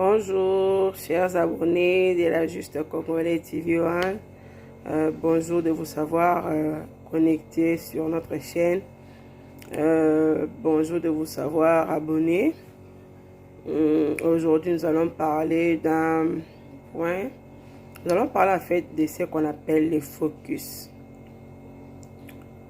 Bonjour, chers abonnés de la Juste Congolais TV One. Bonjour de vous savoir connecter sur notre chaîne. Bonjour de vous savoir abonner. Aujourd'hui, nous allons parler d'un point. Nous allons parler en fait de ce qu'on appelle les focus.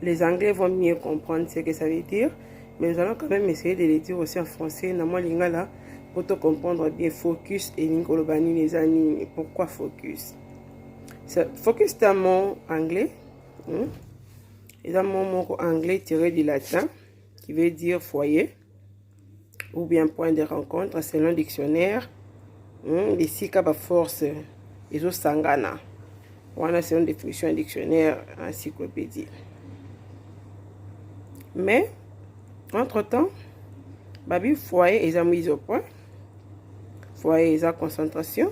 Les Anglais vont mieux comprendre ce que ça veut dire, mais nous allons quand même essayer de le dire aussi en français. Là, pour te comprendre bien, focus et Nikolobani les amis. Pourquoi focus? Focus est un mot anglais. C'est un mot anglais tiré du latin qui veut dire foyer ou bien point de rencontre selon le dictionnaire. Ici, kaba force et au sangana. On a une définition dictionnaire encyclopédie. Mais entre-temps, babi foyer est mis au point. Foyer est concentration.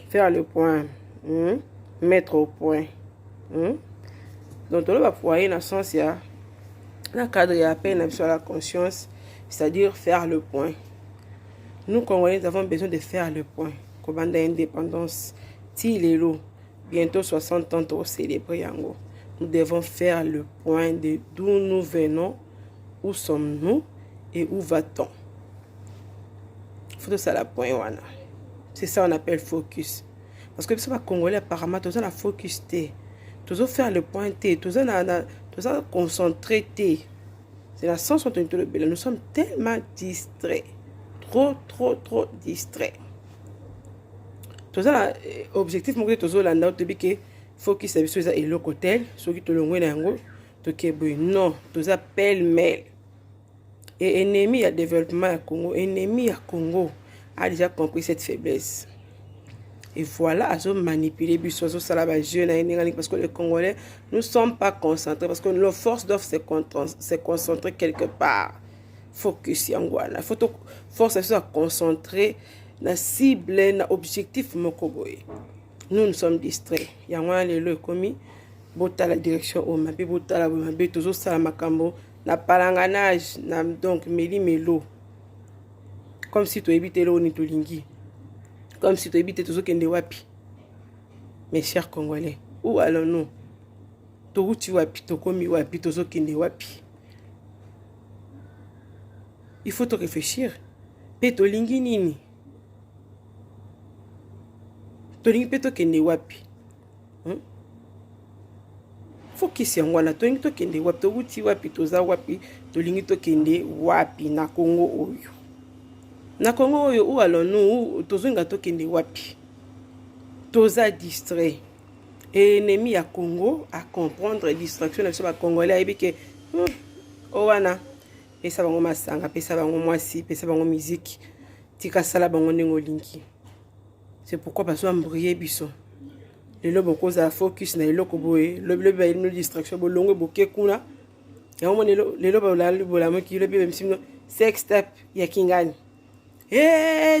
Faire le point. Mettre au point. Donc, le foyer, dans le sens, il y a un cadre et à peine sur la conscience, c'est-à-dire faire le point. Nous, Congolais, nous avons besoin de faire le point. Comme l'indépendance, bientôt 60 ans pour célébrer Yango. Nous devons faire le point de d'où nous venons, où sommes-nous et où va-t-on. Il faut que ça la point. C'est ça qu'on appelle focus. Parce que ce n'est pas Congolais apparemment, tout ça la focus. Tout ça faire le point, tout ça concentrer. C'est la sens où nous sommes tellement distraits. Trop distraits. Tout ça, objectif, moi, tout ça, là, que focus sur ça et le côté, ce qui te le non, tout ça pêle-mêle. Et ennemi à développement à Congo, ennemi à Congo a déjà compris cette faiblesse. Et voilà, ils ont manipulé parce que les Congolais ne sont pas concentrés, parce que nos forces doivent se concentrer quelque part. Focus, Yangwana. Il faut force se concentrer dans la cible, dans l'objectif. Nous sommes distraits. Yangwana, le commis, bota la direction au mabi, bota la mabi, toujours ça la makambo, na palanganage, donc melo. Comme si tu évitais l'eau ni tolingi. Comme si tu évitais tout ce qui est wapi. Mes chers Congolais, où allons-nous? Tu wapi, tu komi wapi, tout ce qui est wapi. Il faut te réfléchir. Pe tolingi nini? Tolingi pe to kende wapi. Focus yangwana tolingi to kende wapi, to uti wapi, toza wapi, tolingi to kende wapi na Congo oyo. Na Congo oyo, où allons-nous? Tozonga to kende wapi. Toza distrait. Et ennemi à Congo à comprendre les distractions de ce Congolais et que owana pesa bango masanga, pesa bango mwasi, pesa bango musique, tika sala bango nengo linki. C'est pourquoi parce qu'on briller biso. Le lobo cause à focus na eloko boye, le lobo une distraction bolongo boke kuna. Ya mo le lobo la mo ki le même sim sex step ya kingani.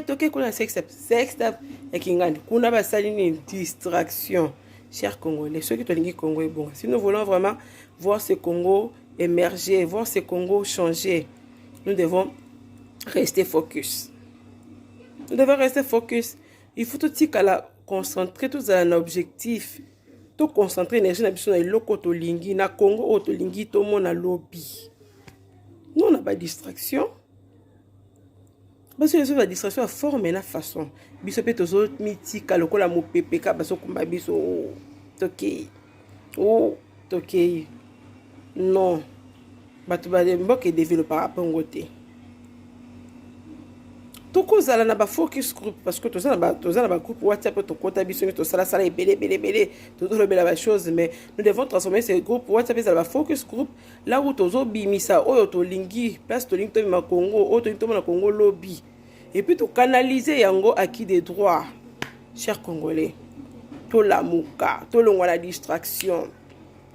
Toke kuna sex step ya kingani. Kuna ba sali ni distraction. Chers Congolais, ceux qui te disent Congo est bon. Si nous voulons vraiment voir ce Congo émerger, voir ce Congo changer, nous devons rester focus. Nous devons rester focus. Il faut tout dire qu'à la concentrer tout à un objectif. Tout concentrer l'énergie na biso na eloko to lingi na Congo o to lingi to mona lobby. Nous on n'a pas de distraction. Parce que la distraction a forme na façon. Biso pe tozo mitika lokola mo pepeka baso kumba biso tokei. Tokei. Non. Batu ba mboke développer par ngote. Toko zala na ba focus group parce que toza na ba groupe WhatsApp to kota biso to sala belé to lobela ba chose, mais nous devons transformer ces groupes WhatsApp dans ba focus group là où tozo bimisa oyo to lingi place to lingi to ma Congo o to na Congo lobby et puis to canaliser yango acquis des droits. Chers Congolais, to la muka to longwa la distraction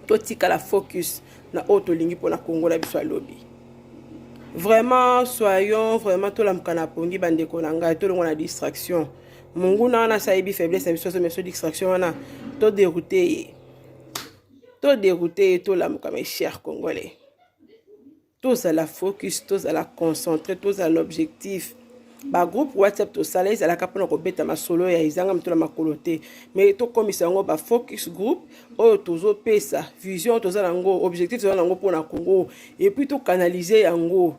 to tika la focus na o to lingi pour na Congo la biso lobby. Vraiment, soyons vraiment tout l'amkana pongi bande konanga tout le monde a distraction. Mungu na saibi faiblesse mais sur distraction na to dérouté tout l'amka mes chers Congolais. Tous à la focus, tous à la concentrer, tous à l'objectif. Ba groupe WhatsApp to sala ezala ka pona ko beta masolo ya izanga mtola makolote mais to komisa ngo ba focus group oyo tozo pesa vision toza nango objectif toza nango pona Congo et puis to canaliser yango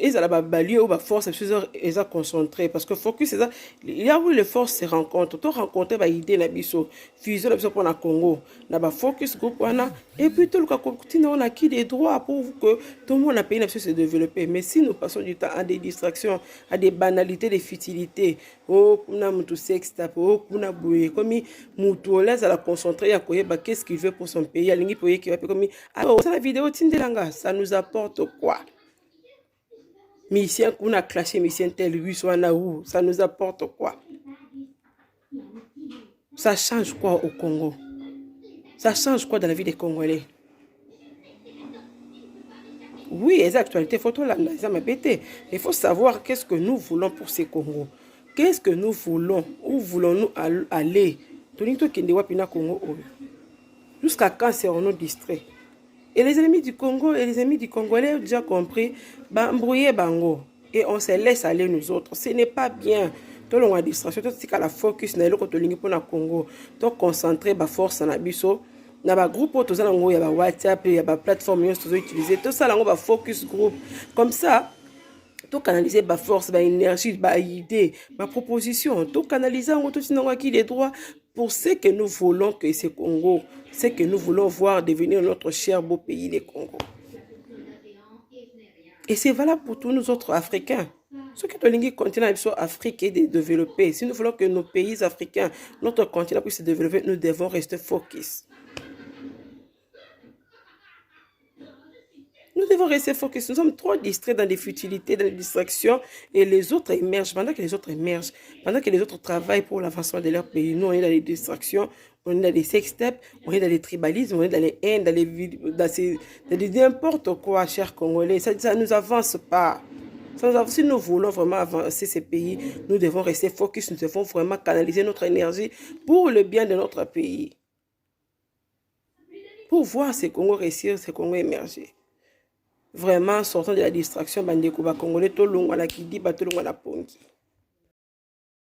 ils ont la balio ou la force ils ont concentré parce que focus c'est ça il y a où les forces se rencontrent to rencontrer ba idée na biso fusion na biso pour na Congo na ba focus group wana et puis tout le continent on a qui des droits pour que tout le monde a pays na biso se développer mais si nous passons du temps à des distractions à des banalités des futilités oh kuna mutu sex tap oh kuna boye comme mutu laisse à la concentrer à koyeba qu'est-ce qu'il veut pour son pays alingi poye qui va comme alors ça la vidéo tindelanga ça nous apporte quoi. Mission qu'on a clashé, mission tel, ça nous apporte quoi? Ça change quoi au Congo? Ça change quoi dans la vie des Congolais? Oui, les actualités, photos là, il faut savoir qu'est-ce que nous voulons pour ces Congos. Qu'est-ce que nous voulons? Où voulons-nous aller? Jusqu'à quand serons-nous distraits? Et les ennemis du Congo et les ennemis du Congolais ont déjà compris, embrouiller bango. Et on se laisse aller nous autres. Ce n'est pas bien. Tout le monde a distraction. Tout ce la focus na eloko to lingi pour na Congo. To concentrer ba force na biso. Na ba groupe to za ngo ya ba WhatsApp, ya ba plateforme yo to utiliser. Tout ça là ngo ba focus group. Comme ça, tout canaliser ba force, ba énergie, ba idée, ba proposition. Tout canaliser ngo tout sinon qui les droits pour ce que nous voulons que ce Congo, ce que nous voulons voir devenir notre cher beau pays, les Congo. Et c'est valable pour tous nous autres Africains. Ce que le continent africain est développé. Si nous voulons que nos pays africains, notre continent puisse se développer, nous devons rester focus. Nous devons rester focus. Nous sommes trop distraits dans des futilités, dans des distractions, et les autres émergent. Pendant que les autres émergent, pendant que les autres travaillent pour l'avancement de leur pays, nous, on est dans les distractions, on est dans les sextapes, on est dans les tribalismes, on est dans les haines, dans n'importe quoi, chers Congolais. Ça ne nous avance pas. Si nous voulons vraiment avancer ces pays, nous devons rester focus, nous devons vraiment canaliser notre énergie pour le bien de notre pays. Pour voir ces Congos réussir, ces Congos émerger. Vraiment, sortant de la distraction, bandeko ba Congolais, to longwa na kidi, ba to longwa na pongi.